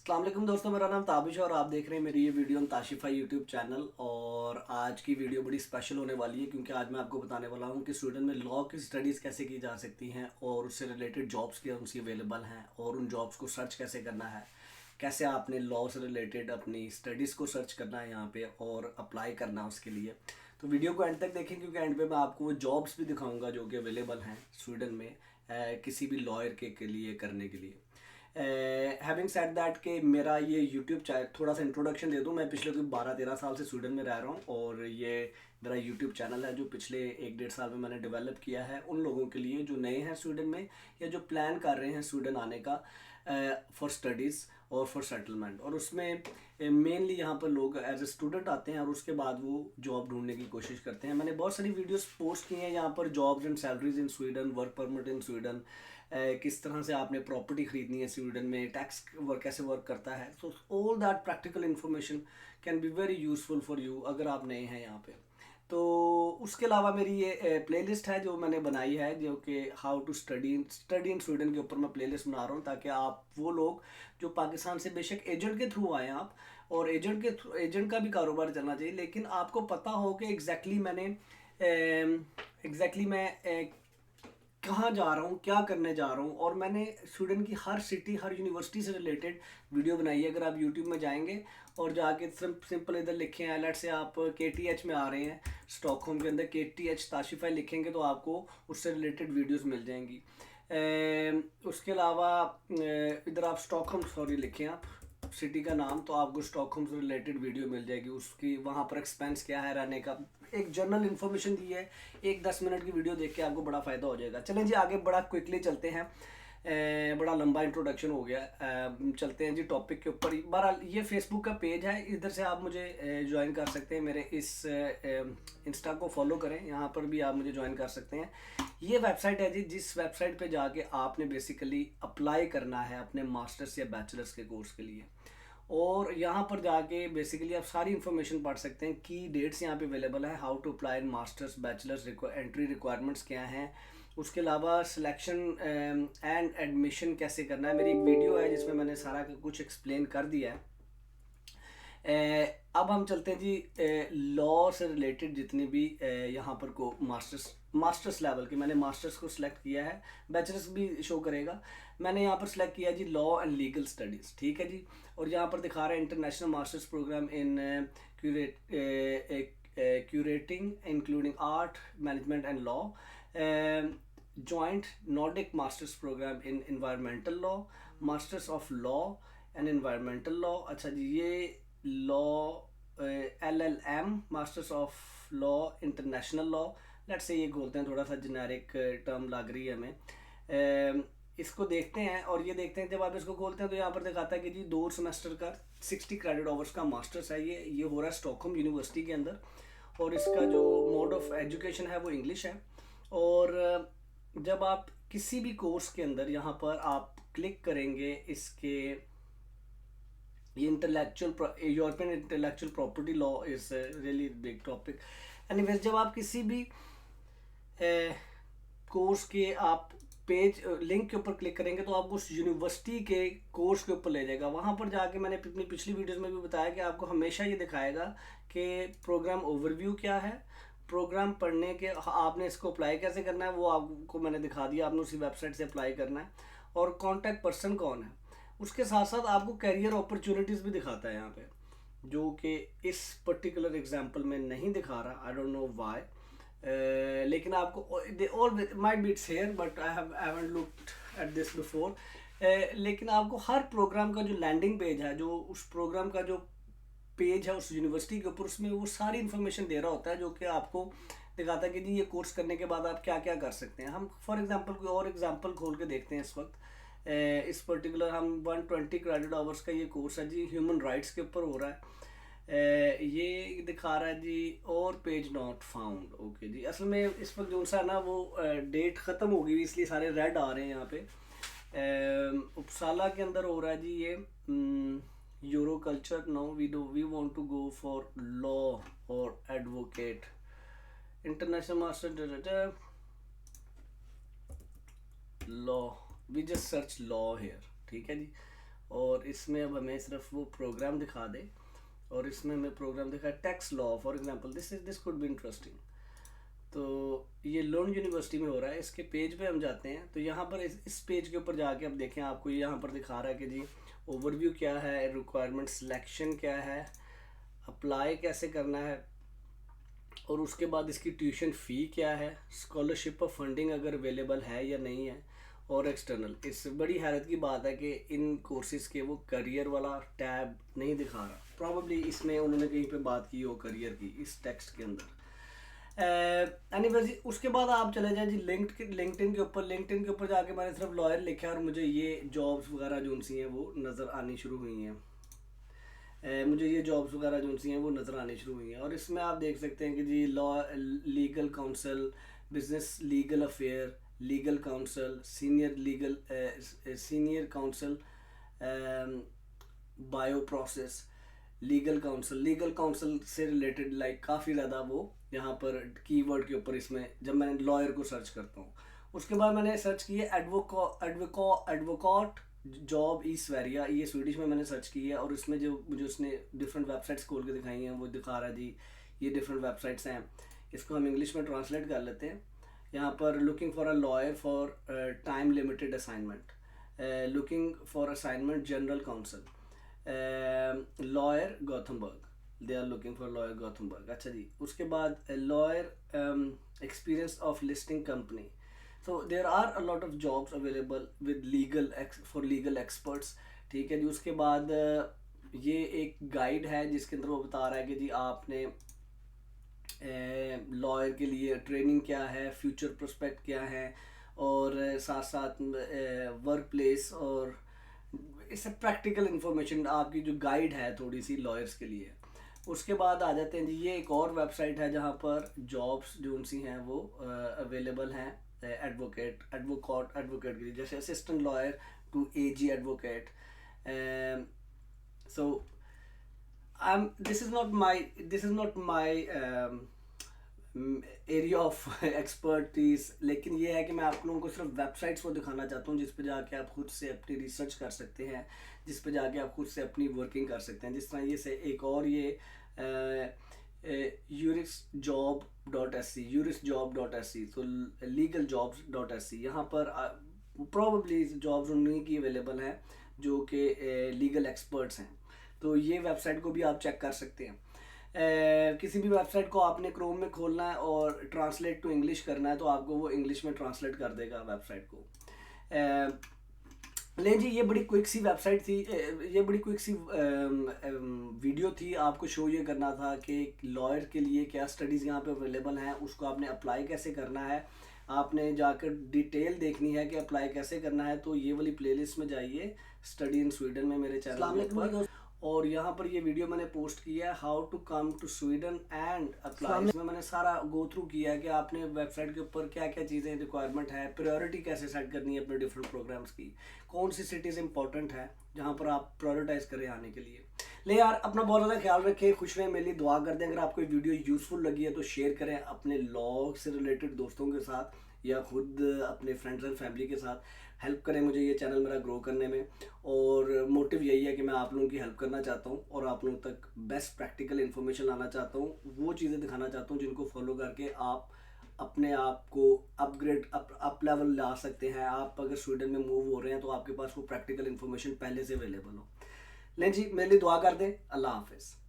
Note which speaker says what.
Speaker 1: अस्सलाम वालेकुम दोस्तों, मेरा नाम ताबिश है और आप देख रहे हैं मेरी ये वीडियो ताशिफा यूट्यूब चैनल। और आज की वीडियो बड़ी स्पेशल होने वाली है क्योंकि आज मैं आपको बताने वाला हूँ कि स्वीडन में लॉ की स्टडीज़ कैसे की जा सकती हैं और उससे रिलेटेड जॉब्स क्या उनसी अवेलेबल हैं और उन जॉब्स को सर्च कैसे करना है, कैसे आपने लॉ से रिलेटेड अपनी स्टडीज़ को सर्च करना है यहाँ पे और अप्लाई करना है उसके लिए। तो वीडियो को एंड तक देखें क्योंकि एंड पे मैं आपको वो जॉब्स भी दिखाऊंगा जो कि अवेलेबल हैं स्वीडन में किसी भी लॉयर के लिए करने के लिए। हैविंग सेड दैट कि मेरा ये यूट्यूब चैनल, थोड़ा सा इंट्रोडक्शन दे दूँ। मैं पिछले कोई 12-13 साल से स्वीडन में रह रहा हूँ और ये मेरा यूट्यूब चैनल है जो पिछले 1-1.5 साल में मैंने डेवलप किया है उन लोगों के लिए जो नए हैं स्वीडन में या जो प्लान कर रहे हैं स्वीडन आने का फॉर स्टडीज़ और फॉर सेटलमेंट। और उसमें मेनली यहाँ पर लोग एज ए स्टूडेंट आते हैं और उसके बाद वो जॉब ढूंढने की कोशिश करते हैं। मैंने बहुत सारी वीडियोस पोस्ट की हैं यहाँ पर, jobs and salaries in Sweden, work permit in Sweden, किस तरह से आपने प्रॉपर्टी खरीदनी है स्वीडन में, टैक्स वर्क कैसे वर्क करता है। So all that practical information can be very useful for you अगर आप नए हैं यहाँ पे। तो उसके अलावा मेरी ये प्लेलिस्ट है जो मैंने बनाई है जो कि how to study in Sweden के ऊपर मैं प्लेलिस्ट बना रहा हूँ ताकि आप वो लोग जो पाकिस्तान से बेशक एजेंट के थ्रू आए आप, और एजेंट का भी कारोबार चलना चाहिए, लेकिन आपको पता हो कि एग्जैक्टली मैं कहाँ जा रहा हूँ, क्या करने जा रहा हूँ। और मैंने स्वीडन की हर सिटी, हर यूनिवर्सिटी से रिलेटेड वीडियो बनाई है। अगर आप यूट्यूब में जाएंगे और जाके सिंपल इधर लिखे हैं, लेट से आप KTH में आ रहे हैं, स्टॉकहोम के अंदर KTH ताशिफाई लिखेंगे तो आपको उससे रिलेटेड वीडियोस मिल जाएंगी। उसके अलावा इधर आप स्टॉकहोम सॉरी लिखें आप सिटी का नाम, तो आपको स्टॉकहोम से रिलेटेड वीडियो मिल जाएगी। उसकी वहाँ पर एक्सपेंस क्या है रहने का, एक जनरल इन्फॉर्मेशन दी है। एक 10 मिनट की वीडियो देख के आपको बड़ा फ़ायदा हो जाएगा। चलें जी आगे बड़ा क्विकली चलते हैं। बड़ा लंबा इंट्रोडक्शन हो गया। चलते हैं जी टॉपिक के ऊपर। बहरहाल ये फेसबुक का पेज है, इधर से आप मुझे ज्वाइन कर सकते हैं। मेरे इस इंस्टा को फॉलो करें, यहाँ पर भी आप मुझे ज्वाइन कर सकते हैं। ये वेबसाइट है जी, जिस वेबसाइट पे जाके आपने बेसिकली अप्लाई करना है अपने मास्टर्स या बैचलर्स के कोर्स के लिए। और यहाँ पर जाके बेसिकली आप सारी इन्फॉर्मेशन पढ़ सकते हैं। की डेट्स यहाँ पे अवेलेबल है, how to apply in masters bachelors, entry requirements क्या हैं, उसके अलावा सिलेक्शन एंड एडमिशन कैसे करना है। मेरी एक वीडियो है जिसमें मैंने सारा कुछ एक्सप्लेन कर दिया है। अब हम चलते हैं जी लॉ से रिलेटेड जितनी भी यहाँ पर को मास्टर्स लेवल के, मैंने मास्टर्स को सिलेक्ट किया है, बैचलर्स भी शो करेगा। मैंने यहाँ पर सिलेक्ट किया जी लॉ एंड लीगल स्टडीज़, ठीक है जी। और यहाँ पर दिखा रहा है international masters program in curating including art, management and law, joint Nordic masters program in environmental law, masters of law and environmental law. अच्छा जी, ये law LLM, masters of law international law, let's say ये बोलते हैं, थोड़ा सा generic term लग रही है हमें। इसको देखते हैं और ये देखते हैं, जब आप इसको खोलते हैं तो यहाँ पर दिखाता है कि जी 2 सेमेस्टर का 60 क्रेडिट आवर्स का मास्टर्स है। ये हो रहा है स्टॉकहोम यूनिवर्सिटी के अंदर, और इसका जो मोड ऑफ एजुकेशन है वो इंग्लिश है। और जब आप किसी भी कोर्स के अंदर यहाँ पर आप क्लिक करेंगे, इसके ये European intellectual property law is really big topic. Anyways, जब आप किसी भी कोर्स के आप पेज लिंक के ऊपर क्लिक करेंगे तो आपको उस यूनिवर्सिटी के कोर्स के ऊपर ले जाएगा। वहाँ पर जाके मैंने अपनी पिछली वीडियोस में भी बताया कि आपको हमेशा ये दिखाएगा कि प्रोग्राम ओवरव्यू क्या है, प्रोग्राम पढ़ने के आपने इसको अप्लाई कैसे करना है वो आपको मैंने दिखा दिया, आपने उसी वेबसाइट से अप्लाई करना है, और कॉन्टैक्ट पर्सन कौन है। उसके साथ साथ आपको कैरियर अपॉर्चुनिटीज़ भी दिखाता है यहाँ पे, जो कि इस पर्टिकुलर एग्जांपल में नहीं दिखा रहा, आई डोंट नो व्हाई। लेकिन आपको they all might be it's here but I haven't looked at this before. लेकिन आपको हर प्रोग्राम का जो लैंडिंग पेज है, जो उस प्रोग्राम का जो पेज है उस यूनिवर्सिटी के ऊपर, उसमें वो सारी इन्फॉर्मेशन दे रहा होता है जो कि आपको दिखाता है कि जी ये कोर्स करने के बाद आप क्या क्या कर सकते हैं। हम फॉर एग्जांपल कोई और एग्जांपल खोल के देखते हैं इस वक्त। इस पर्टिकुलर हम 120 क्रेडिट आवर्स का ये कोर्स है जी, ह्यूमन राइट्स के ऊपर हो रहा है। ये दिखा रहा है जी और पेज नॉट फाउंड। ओके जी, असल में इस वक्त जो सा ना वो डेट ख़त्म हो गई इसलिए सारे रेड आ रहे हैं यहाँ पे। उपसाला के अंदर हो रहा है जी ये euro culture. No we want to go for law or advocate, international master law, we just search law here, ठीक है जी। और इसमें अब हमें सिर्फ वो प्रोग्राम दिखा दे, और इसमें हमें प्रोग्राम दिखा tax law for example, this could be interesting. तो ये लर्न यूनिवर्सिटी में हो रहा है। इसके पेज पे हम जाते हैं तो यहाँ पर इस पेज के ऊपर जाके अब देखें, आपको यहाँ पर दिखा रहा है कि जी ओवरव्यू क्या है, रिक्वायरमेंट सिलेक्शन क्या है, अप्लाई कैसे करना है, और उसके बाद इसकी ट्यूशन फ़ी क्या है, स्कॉलरशिप ऑफ फंडिंग अगर अवेलेबल है या नहीं है, और एक्सटर्नल। इस बड़ी हैरत की बात है कि इन कोर्सेज़ के वो करियर वाला टैब नहीं दिखा रहा। प्रॉबली इसमें उन्होंने कहीं पे बात की हो करियर की इस टेक्स्ट के अंदर। एनीवेज उसके बाद आप चले जाएं जी लिंक्डइन के ऊपर जाके मैंने सिर्फ लॉयर लिखा और मुझे ये जॉब्स वगैरह जो सी हैं वो नज़र आनी शुरू हुई हैं। और इसमें आप देख सकते हैं कि जी law, legal counsel, business legal affair, legal counsel, senior counsel, bio process, legal counsel से रिलेटेड लाइक काफ़ी ज़्यादा वो यहाँ पर कीवर्ड के ऊपर इसमें जब मैंने लॉयर को सर्च करता हूँ। उसके बाद मैंने सर्च किया एडवोकाट जॉब ई स्वेरिया, ये स्वीडिश में मैंने सर्च किया और इसमें जो मुझे उसने डिफरेंट वेबसाइट्स खोल के दिखाई हैं वो दिखा रहा है जी ये डिफरेंट वेबसाइट्स हैं। इसको हम इंग्लिश में ट्रांसलेट कर लेते हैं। यहाँ पर looking for a lawyer for time limited assignment, looking for assignment general counsel, lawyer Gothenburg, they are looking for lawyer Gothenburg. अच्छा जी, उसके बाद lawyer experience of listing company. So there are a lot of jobs available with legal experts. ठीक है जी। उसके बाद ये एक गाइड है जिसके अंदर वो बता रहा है कि जी आपने लॉयर के लिए ट्रेनिंग क्या है, फ्यूचर प्रोस्पेक्ट क्या है, और साथ साथ वर्क प्लेस, और इससे प्रैक्टिकल इंफॉर्मेशन आपकी जो गाइड है थोड़ी सी लॉयर्स के लिए। उसके बाद आ जाते हैं जी ये एक और वेबसाइट है जहाँ पर जॉब्स जो सी हैं वो अवेलेबल हैं एडवोकेट के लिए, जैसे assistant lawyer to AG advocate. So this is not my area of expertise, लेकिन ये है कि मैं आप लोगों को सिर्फ वेबसाइट्स को दिखाना चाहता हूँ जिस पे जाके आप खुद से अपनी रिसर्च कर सकते हैं, जिस पे जाके आप खुद से अपनी वर्किंग कर सकते हैं। जिस तरह ये से एक और ये jurisjob.sc, तो legaljobs.sc, यहाँ पर प्रॉबली जॉब्स उन्हीं की अवेलेबल हैं जो कि लीगल एक्सपर्ट्स हैं। तो ये वेबसाइट को भी आप चेक कर सकते हैं। किसी भी वेबसाइट को आपने क्रोम में खोलना है और ट्रांसलेट टू इंग्लिश करना है तो आपको वो इंग्लिश में ट्रांसलेट कर देगा वेबसाइट को। लें जी, ये बड़ी क्विक सी वेबसाइट थी, ये बड़ी क्विक सी वीडियो थी। आपको शो ये करना था कि लॉयर के लिए क्या स्टडीज़ यहाँ पे अवेलेबल हैं, उसको आपने अप्लाई कैसे करना है, आपने जाकर डिटेल देखनी है कि अप्लाई कैसे करना है। तो ये वाली प्लेलिस्ट में जाइए, स्टडी इन स्वीडन में मेरे चैनल पर, और यहाँ पर ये वीडियो मैंने पोस्ट किया है how to come to Sweden and apply. इसमें मैंने सारा गो थ्रू किया है कि आपने वेबसाइट के ऊपर क्या क्या चीज़ें रिक्वायरमेंट है, प्रायोरिटी कैसे सेट करनी है अपने डिफरेंट प्रोग्राम्स की, कौन सी सिटीज़ इंपॉर्टेंट है जहाँ पर आप प्रायोरिटाइज करें आने के लिए। ले यार, अपना बहुत ज़्यादा ख्याल रखें, खुश रहें, मेरे लिए दुआ कर दें। अगर आपको ये वीडियो यूज़फुल लगी है तो शेयर करें अपने लॉ से रिलेटेड दोस्तों के साथ या खुद अपने फ्रेंड्स एंड फैमिली के साथ। हेल्प करें मुझे ये चैनल मेरा ग्रो करने में, और मोटिव यही है कि मैं आप लोगों की हेल्प करना चाहता हूँ और आप लोगों तक बेस्ट प्रैक्टिकल इन्फॉर्मेशन लाना चाहता हूँ, वो चीज़ें दिखाना चाहता हूँ जिनको फॉलो करके आप अपने आप को अपग्रेड अप लेवल ला सकते हैं। आप अगर स्वीडन में मूव हो रहे हैं तो आपके पास वो प्रैक्टिकल इन्फॉर्मेशन पहले से अवेलेबल हो। लें जी, मेरे लिए दुआ कर दें। अल्लाह हाफिज़।